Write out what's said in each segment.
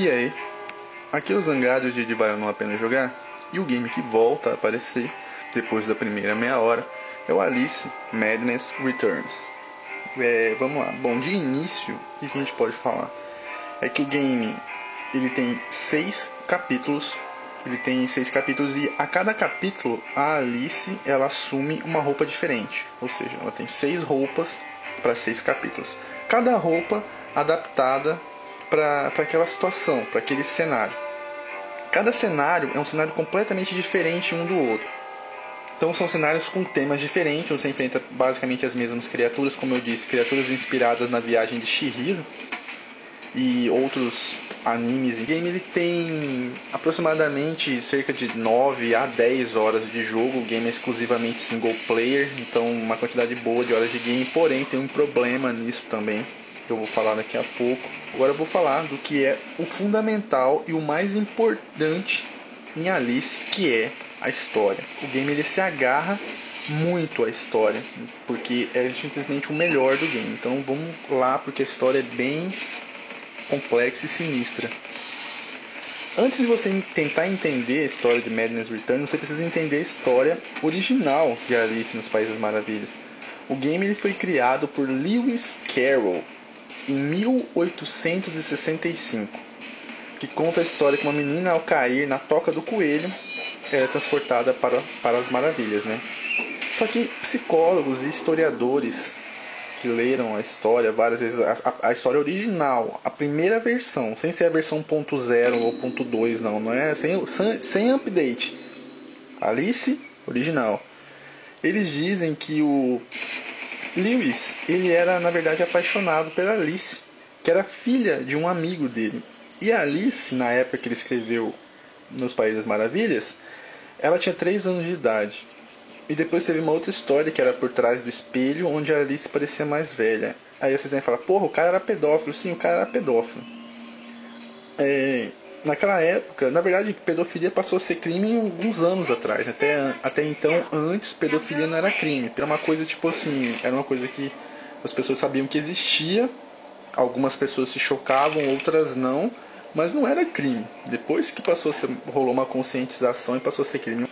E aí, aqui é o Zangado, o dia de Vale Não A Pena Jogar, e o game que volta a aparecer depois da primeira meia hora é o Alice Madness Returns. Vamos lá, bom, de início, o que a gente pode falar? É que o game ele tem 6 capítulos. E a cada capítulo a Alice ela assume uma roupa diferente. Ou seja, ela tem 6 roupas para 6 capítulos. Cada roupa adaptada para aquela situação, para aquele cenário. Cada cenário é um cenário completamente diferente um do outro. Então são cenários com temas diferentes. Você enfrenta basicamente as mesmas criaturas, como eu disse, criaturas inspiradas na viagem de Chihiro e outros animes. O game ele tem aproximadamente cerca de 9 a 10 horas de jogo. O game é exclusivamente single player, então uma quantidade boa de horas de game. Porém tem um problema nisso também, que eu vou falar daqui a pouco. Agora eu vou falar do que é o fundamental e o mais importante em Alice, que é a história. O game ele se agarra muito à história, porque é simplesmente o melhor do game. Então vamos lá, porque a história é bem complexa e sinistra. Antes de você tentar entender a história de Madness Return, você precisa entender a história original de Alice nos Países das Maravilhas. O game ele foi criado por Lewis Carroll em 1865, que conta a história que uma menina, ao cair na toca do coelho, é transportada para as maravilhas, né? Só que psicólogos e historiadores que leram a história várias vezes, a história original, a primeira versão, sem ser a versão .0 ou .2, não é sem update, Alice original, eles dizem que o Lewis, ele era na verdade apaixonado pela Alice, que era filha de um amigo dele. E a Alice, na época que ele escreveu nos Países das Maravilhas, ela tinha 3 anos de idade. E depois teve uma outra história que era Por Trás do Espelho, onde a Alice parecia mais velha. Aí você tem que falar, porra, o cara era pedófilo. Sim, o cara era pedófilo. Naquela época, na verdade, pedofilia passou a ser crime alguns anos atrás. Até então, antes, pedofilia não era crime. Era uma coisa tipo assim, era uma coisa que as pessoas sabiam que existia. Algumas pessoas se chocavam, outras não. Mas não era crime. Depois que rolou uma conscientização e passou a ser crime.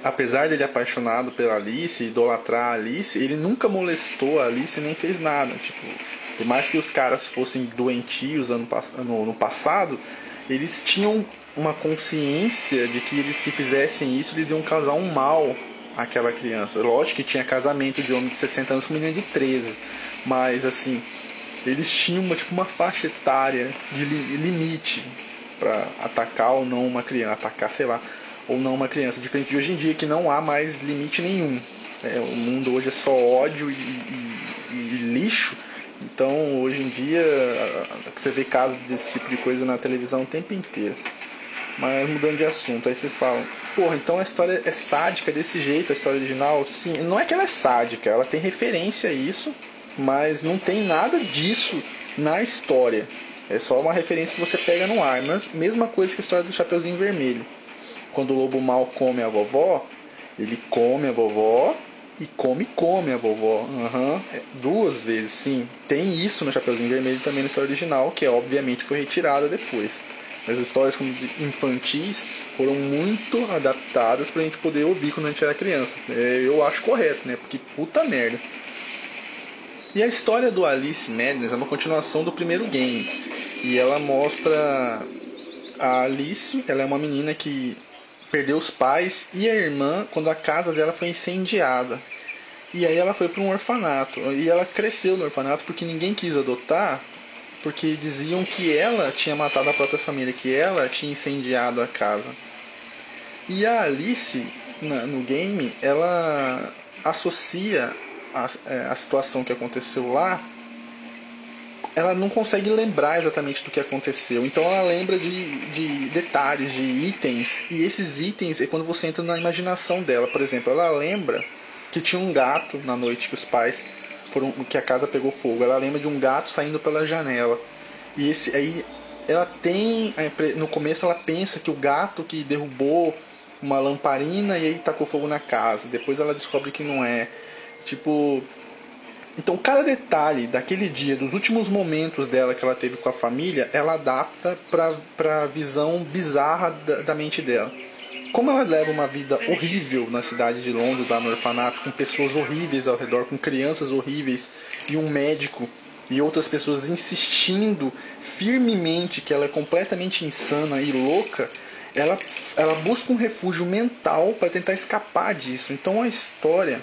Apesar de ele apaixonado pela Alice, idolatrar a Alice, ele nunca molestou a Alice nem fez nada. Tipo, por mais que os caras fossem doentios no passado, eles tinham uma consciência de que eles, se fizessem isso, eles iam causar um mal àquela criança. Lógico que tinha casamento de homem de 60 anos com menina de 13, mas assim, eles tinham uma faixa etária de limite para atacar ou não uma criança, ou não uma criança, diferente de hoje em dia, que não há mais limite nenhum. O mundo hoje é só ódio e lixo. Então hoje em dia você vê casos desse tipo de coisa na televisão o tempo inteiro. Mas mudando de assunto, aí vocês falam, porra, então a história é sádica desse jeito, a história original? Sim, não é que ela é sádica, ela tem referência a isso, mas não tem nada disso na história. É só uma referência que você pega no ar. Mas mesma coisa que a história do Chapeuzinho Vermelho. Quando o lobo mal come a vovó, ele come a vovó e come a vovó. 2 vezes, sim. Tem isso no Chapeuzinho Vermelho também na história original, que obviamente foi retirada depois. As histórias infantis foram muito adaptadas pra gente poder ouvir quando a gente era criança. Eu acho correto, né? Porque puta merda. E a história do Alice Madness é uma continuação do primeiro game. E ela mostra a Alice, ela é uma menina que perdeu os pais e a irmã quando a casa dela foi incendiada. E aí ela foi para um orfanato. E ela cresceu no orfanato porque ninguém quis adotar, porque diziam que ela tinha matado a própria família, que ela tinha incendiado a casa. E a Alice, no game, ela associa a situação que aconteceu lá. Ela não consegue lembrar exatamente do que aconteceu. Então ela lembra de detalhes, de itens. E esses itens é quando você entra na imaginação dela. Por exemplo, ela lembra que tinha um gato na noite que os pais que a casa pegou fogo. Ela lembra de um gato saindo pela janela. E aí ela tem, no começo ela pensa que o gato que derrubou uma lamparina e aí tacou fogo na casa. Depois ela descobre que não é. Tipo, Então cada detalhe daquele dia, dos últimos momentos dela que ela teve com a família, ela adapta para a visão bizarra da mente dela. Como ela leva uma vida horrível na cidade de Londres, lá no orfanato, com pessoas horríveis ao redor, com crianças horríveis e um médico e outras pessoas insistindo firmemente que ela é completamente insana e louca, ela busca um refúgio mental para tentar escapar disso. Então a história,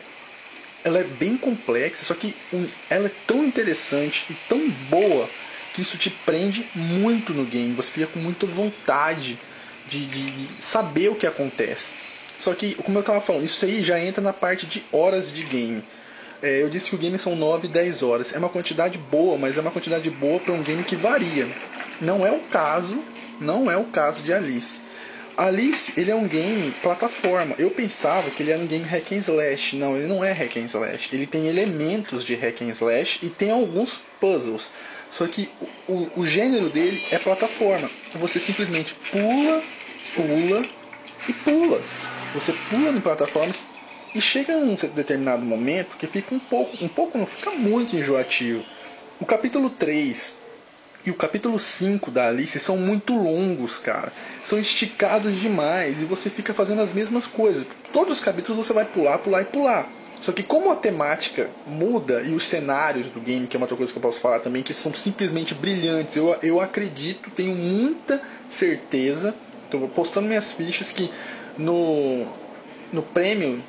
ela é bem complexa, só que ela é tão interessante e tão boa que isso te prende muito no game. Você fica com muita vontade de saber o que acontece. Só que, como eu estava falando, isso aí já entra na parte de horas de game. Eu disse que o game são 9, 10 horas. É uma quantidade boa, mas é uma quantidade boa para um game que varia. Não é o caso de Alice. Alice, ele é um game plataforma. Eu pensava que ele era um game hack and slash. Não, ele não é hack and slash. Ele tem elementos de hack and slash e tem alguns puzzles. Só que o gênero dele é plataforma. Você simplesmente pula e pula. Você pula em plataformas e chega num determinado momento que fica um pouco não, fica muito enjoativo. O capítulo 3 e o capítulo 5 da Alice são muito longos, cara. São esticados demais e você fica fazendo as mesmas coisas. Todos os capítulos você vai pular e pular. Só que como a temática muda e os cenários do game, que é uma outra coisa que eu posso falar também, que são simplesmente brilhantes. Eu acredito, tenho muita certeza, estou postando minhas fichas, que no prêmio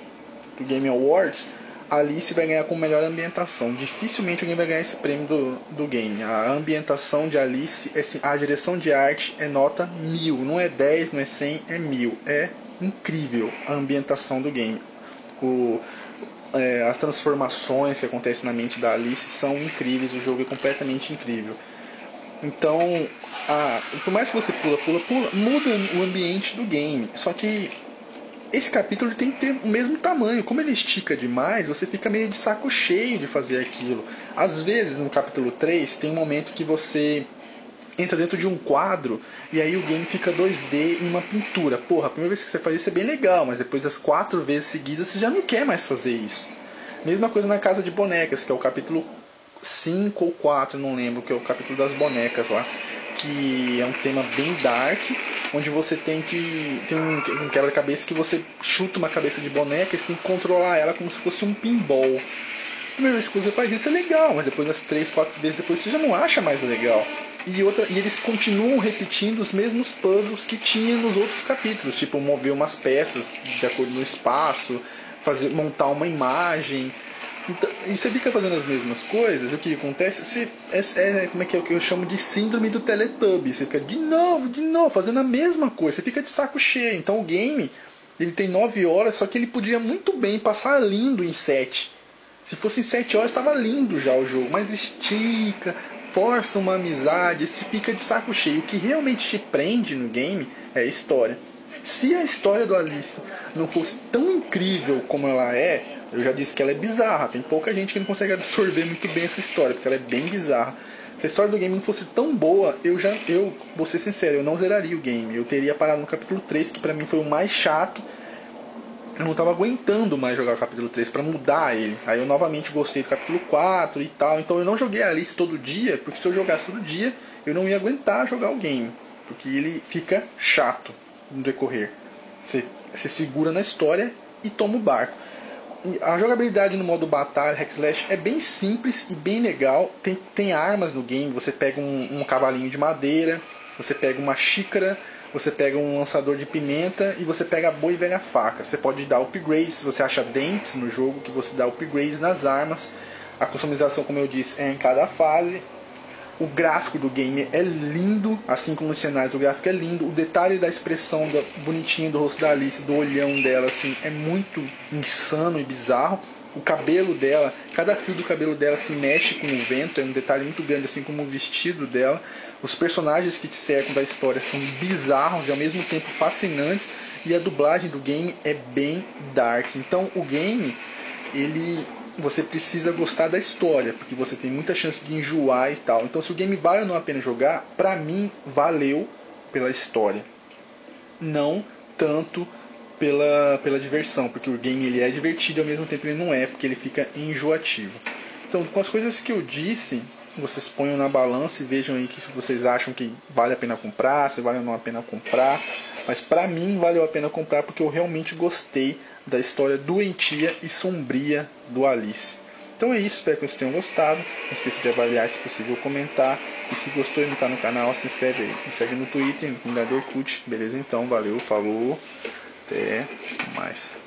do Game Awards, a Alice vai ganhar com melhor ambientação. Dificilmente alguém vai ganhar esse prêmio do game. A ambientação de Alice, a direção de arte é nota 1000. Não é 10, não é 100, é 1000. É incrível a ambientação do game. As transformações que acontecem na mente da Alice são incríveis. O jogo é completamente incrível. Então, por mais que você pula, muda o ambiente do game. Só que esse capítulo tem que ter o mesmo tamanho. Como ele estica demais, você fica meio de saco cheio de fazer aquilo. Às vezes, no capítulo 3, tem um momento que você entra dentro de um quadro e aí o game fica 2D em uma pintura. Porra, a primeira vez que você faz isso é bem legal, mas depois das 4 vezes seguidas você já não quer mais fazer isso. Mesma coisa na Casa de Bonecas, que é o capítulo 5 ou 4, não lembro, que é o capítulo das bonecas lá. Que é um tema bem dark, onde você tem um quebra-cabeça que você chuta uma cabeça de boneca e você tem que controlar ela como se fosse um pinball. A primeira vez que você faz isso é legal, mas depois das 3, 4 vezes depois você já não acha mais legal. E eles continuam repetindo os mesmos puzzles que tinha nos outros capítulos, tipo mover umas peças de acordo no espaço, montar uma imagem. Então, e você fica fazendo as mesmas coisas, o que acontece? Como é que é o que eu chamo de síndrome do Teletubby. Você fica de novo, fazendo a mesma coisa, você fica de saco cheio. Então o game, ele tem 9 horas, só que ele podia muito bem passar lindo em 7. Se fosse em 7 horas, estava lindo já o jogo, mas estica, força uma amizade, se fica de saco cheio. O que realmente te prende no game é a história. Se a história do Alice não fosse tão incrível como ela é, eu já disse que ela é bizarra, tem pouca gente que não consegue absorver muito bem essa história, porque ela é bem bizarra. Se a história do game não fosse tão boa, eu vou ser sincero, eu não zeraria o game. Eu teria parado no capítulo 3, que pra mim foi o mais chato. Eu não tava aguentando mais jogar o capítulo 3 pra mudar ele. Aí eu novamente gostei do capítulo 4 e tal. Então eu não joguei a Alice todo dia, porque se eu jogasse todo dia, eu não ia aguentar jogar o game. Porque ele fica chato no decorrer. Você segura na história e toma o barco. A jogabilidade no modo batalha, hack slash, é bem simples e bem legal. Tem armas no game, você pega um cavalinho de madeira, você pega uma xícara, você pega um lançador de pimenta e você pega a boa e velha faca. Você pode dar upgrades, você acha dentes no jogo que você dá upgrades nas armas. A customização, como eu disse, é em cada fase. O gráfico do game é lindo, assim como os cenários, o gráfico é lindo. O detalhe da expressão bonitinha do rosto da Alice, do olhão dela, assim, é muito insano e bizarro. O cabelo dela, cada fio do cabelo dela se mexe com o vento, é um detalhe muito grande, assim como o vestido dela. Os personagens que te cercam da história são bizarros e ao mesmo tempo fascinantes. E a dublagem do game é bem dark. Então o game, você precisa gostar da história, porque você tem muita chance de enjoar e tal. Então se o game vale ou não a pena jogar, pra mim valeu pela história. Não tanto pela diversão, porque o game ele é divertido e ao mesmo tempo ele não é, porque ele fica enjoativo. Então, com as coisas que eu disse, vocês ponham na balança e vejam aí que se vocês acham que vale a pena comprar, se vale ou não a pena comprar. Mas pra mim valeu a pena comprar porque eu realmente gostei da história doentia e sombria do Alice. Então é isso, espero que vocês tenham gostado. Não esqueça de avaliar, se possível comentar. E se gostou e não está no canal, se inscreve aí. Me segue no Twitter, no Vingador Cult. Beleza? Então, valeu, falou, até mais.